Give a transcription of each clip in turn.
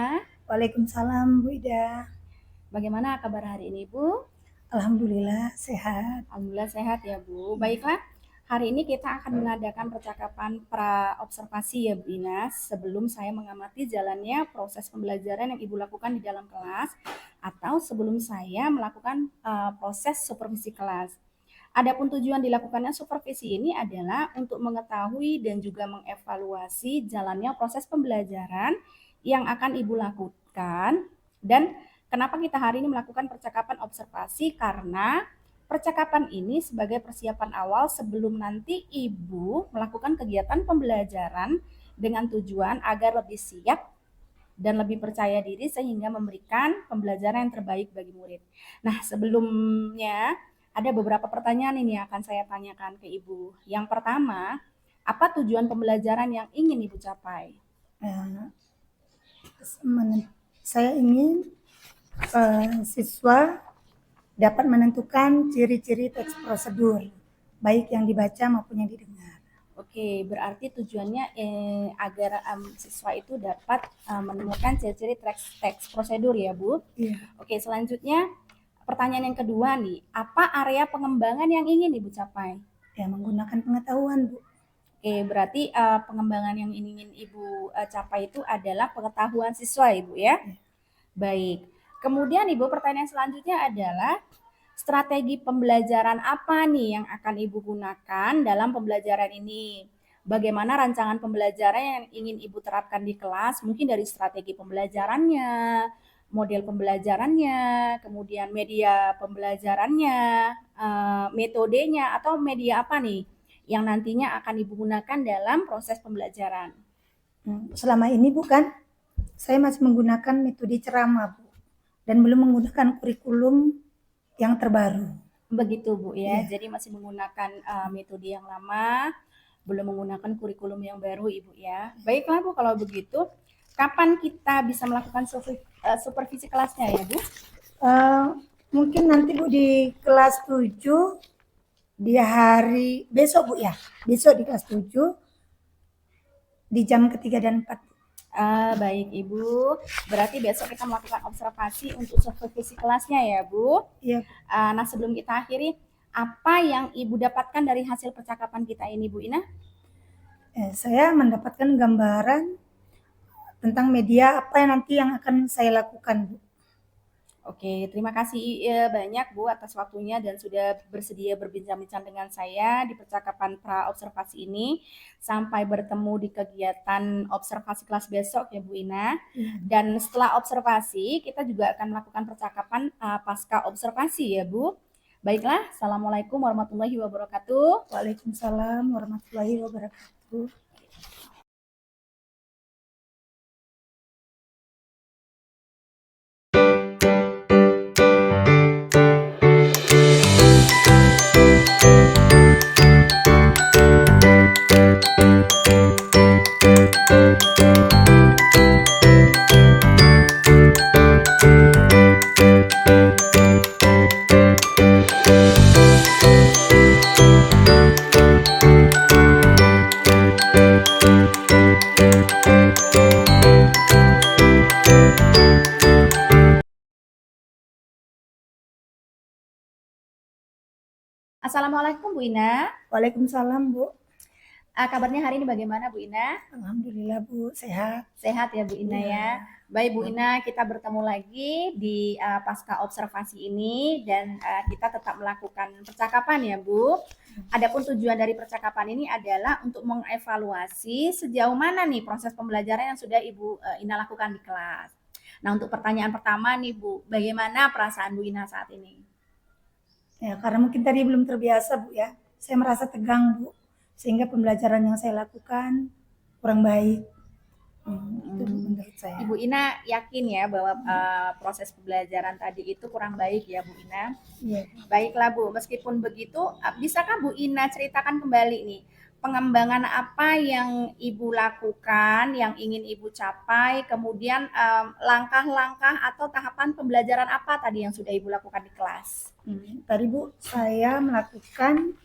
Ina. Waalaikumsalam Bu Ida. Bagaimana kabar hari ini, Bu? Alhamdulillah sehat. Alhamdulillah sehat ya, Bu. Iya. Baiklah, hari ini kita akan mengadakan percakapan pra-observasi ya, Bu Ina, sebelum saya mengamati jalannya proses pembelajaran yang Ibu lakukan di dalam kelas atau sebelum saya melakukan proses supervisi kelas. Adapun tujuan dilakukannya supervisi ini adalah untuk mengetahui dan juga mengevaluasi jalannya proses pembelajaran yang akan Ibu lakukan. Dan kenapa kita hari ini melakukan percakapan observasi? Karena percakapan ini sebagai persiapan awal sebelum nanti Ibu melakukan kegiatan pembelajaran dengan tujuan agar lebih siap dan lebih percaya diri sehingga memberikan pembelajaran yang terbaik bagi murid. Nah, sebelumnya ada beberapa pertanyaan ini yang akan saya tanyakan ke Ibu. Yang pertama, apa tujuan pembelajaran yang ingin Ibu capai? Saya ingin siswa dapat menentukan ciri-ciri teks prosedur, baik yang dibaca maupun yang didengar. Oke, berarti tujuannya agar siswa itu dapat menemukan ciri-ciri teks prosedur ya, Bu? Iya. Oke, selanjutnya pertanyaan yang kedua nih, apa area pengembangan yang ingin Ibu capai? Ya, menggunakan pengetahuan, Bu. Oke, berarti pengembangan yang ingin Ibu capai itu adalah pengetahuan siswa, Ibu ya? Baik. Kemudian Ibu, pertanyaan selanjutnya adalah strategi pembelajaran apa nih yang akan Ibu gunakan dalam pembelajaran ini? Bagaimana rancangan pembelajaran yang ingin Ibu terapkan di kelas? Mungkin dari strategi pembelajarannya, model pembelajarannya, kemudian media pembelajarannya, metodenya, atau media apa nih yang nantinya akan Ibu gunakan dalam proses pembelajaran? Selama ini bukan, saya masih menggunakan metode ceramah, Bu, dan belum menggunakan kurikulum yang terbaru. Begitu, Bu ya. Iya. Jadi masih menggunakan metode yang lama, belum menggunakan kurikulum yang baru, Ibu ya. Baiklah, Bu, kalau begitu, kapan kita bisa melakukan supervisi kelasnya ya, Bu? Mungkin nanti Bu di kelas 7 di hari besok, Bu ya. Besok di kelas 7 di jam ketiga dan 4. Baik, Ibu. Berarti besok kita melakukan observasi untuk supervisi kelasnya ya, Bu? Iya. Nah, sebelum kita akhiri, apa yang Ibu dapatkan dari hasil percakapan kita ini, Bu Ina? Saya mendapatkan gambaran tentang media apa yang nanti yang akan saya lakukan, Bu. Oke, terima kasih banyak Bu atas waktunya dan sudah bersedia berbincang-bincang dengan saya di percakapan pra-observasi ini. Sampai bertemu di kegiatan observasi kelas besok ya Bu Ina. Dan setelah observasi, kita juga akan melakukan percakapan pasca observasi ya Bu. Baiklah, Assalamualaikum warahmatullahi wabarakatuh. Waalaikumsalam warahmatullahi wabarakatuh. Assalamualaikum Bu Ina. Waalaikumsalam, Bu. Kabarnya hari ini bagaimana Bu Ina? Alhamdulillah, Bu, sehat. Sehat ya Bu Ina ya. Baik Bu Ina, kita bertemu lagi di pasca observasi ini dan kita tetap melakukan percakapan ya Bu. Adapun tujuan dari percakapan ini adalah untuk mengevaluasi sejauh mana nih proses pembelajaran yang sudah Ibu Ina lakukan di kelas. Nah, untuk pertanyaan pertama nih Bu, bagaimana perasaan Bu Ina saat ini? Ya, karena mungkin tadi belum terbiasa, Bu ya. Saya merasa tegang, Bu, sehingga pembelajaran yang saya lakukan kurang baik. Itu menurut saya. Ibu Ina yakin ya bahwa proses pembelajaran tadi itu kurang baik ya Bu Ina? Iya. Baiklah Bu, meskipun begitu, bisakah Bu Ina ceritakan kembali nih, pengembangan apa yang Ibu lakukan, yang ingin Ibu capai, kemudian langkah-langkah atau tahapan pembelajaran apa tadi yang sudah Ibu lakukan di kelas? Tadi Bu, saya melakukan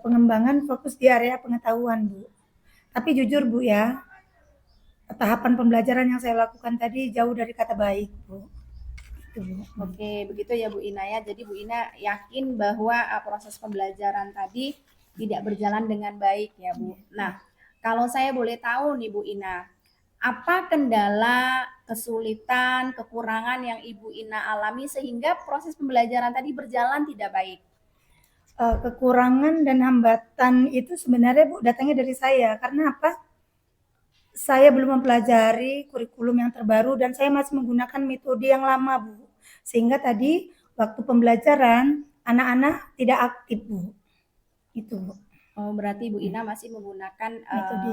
pengembangan fokus di area pengetahuan, Bu. Tapi jujur Bu ya, tahapan pembelajaran yang saya lakukan tadi jauh dari kata baik, Bu. Itu, Bu. Oke, begitu ya Bu Ina ya. Jadi Bu Ina yakin bahwa proses pembelajaran tadi tidak berjalan dengan baik ya Bu. Nah, kalau saya boleh tahu nih Bu Ina, apa kendala, kesulitan, kekurangan yang Ibu Ina alami sehingga proses pembelajaran tadi berjalan tidak baik? Kekurangan dan hambatan itu sebenarnya Bu datangnya dari saya. Karena apa? Saya belum mempelajari kurikulum yang terbaru dan saya masih menggunakan metode yang lama, Bu. Sehingga tadi waktu pembelajaran anak-anak tidak aktif, Bu. Itu, Bu. Oh, berarti Bu Ina masih menggunakan metode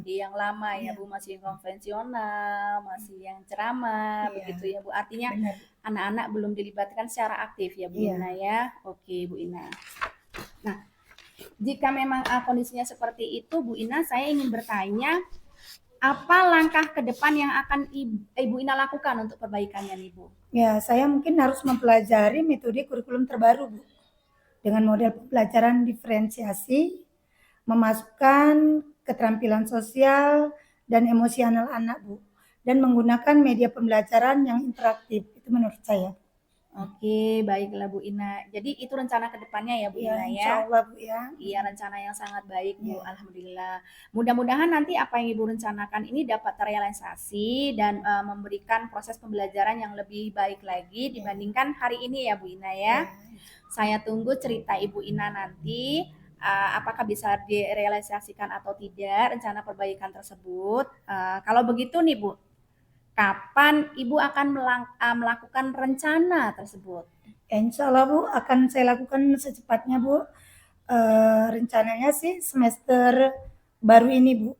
yang lama ya, Iya. Bu, masih konvensional, masih yang ceramah, Iya. begitu ya, Bu. Artinya Benar. anak-anak belum dilibatkan secara aktif ya, Bu Iya. Ina ya. Oke, Bu Ina. Nah, jika memang kondisinya seperti itu, Bu Ina, saya ingin bertanya, apa langkah ke depan yang akan Ibu Ina lakukan untuk perbaikannya nih, Bu? Ya, saya mungkin harus mempelajari metode kurikulum terbaru, Bu. Dengan model pembelajaran diferensiasi, memasukkan keterampilan sosial dan emosional anak, Bu. Dan menggunakan media pembelajaran yang interaktif. Itu menurut saya. Oke, baiklah Bu Ina. Jadi itu rencana ke depannya ya Bu Ya, Ina insya ya? Allah, Bu ya. Iya, rencana yang sangat baik Bu, Ya. alhamdulillah. Mudah-mudahan nanti apa yang Ibu rencanakan ini dapat terrealisasi dan memberikan proses pembelajaran yang lebih baik lagi dibandingkan hari ini ya Bu Ina ya. Saya tunggu cerita Ibu Ina nanti apakah bisa direalisasikan atau tidak rencana perbaikan tersebut. Kalau begitu nih Bu, kapan Ibu akan melakukan rencana tersebut? Insya Allah, Bu, akan saya lakukan secepatnya, Bu. Rencananya sih semester baru ini, Bu.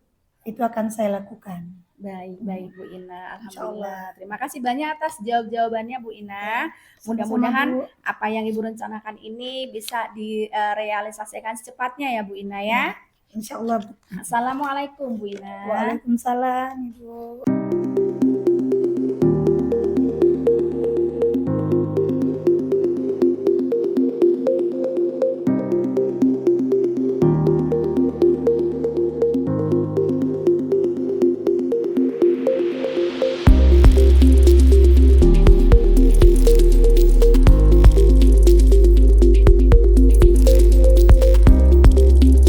Itu akan saya lakukan. Baik, baik Bu Ina. Insya Allah. Alhamdulillah. Terima kasih banyak atas jawabannya Bu Ina. Sama-sama, Mudah-mudahan Bu. apa yang Ibu rencanakan ini bisa direalisasikan secepatnya ya Bu Ina ya. Insya Allah, Bu. Assalamualaikum Bu Ina. Waalaikumsalam, Ibu.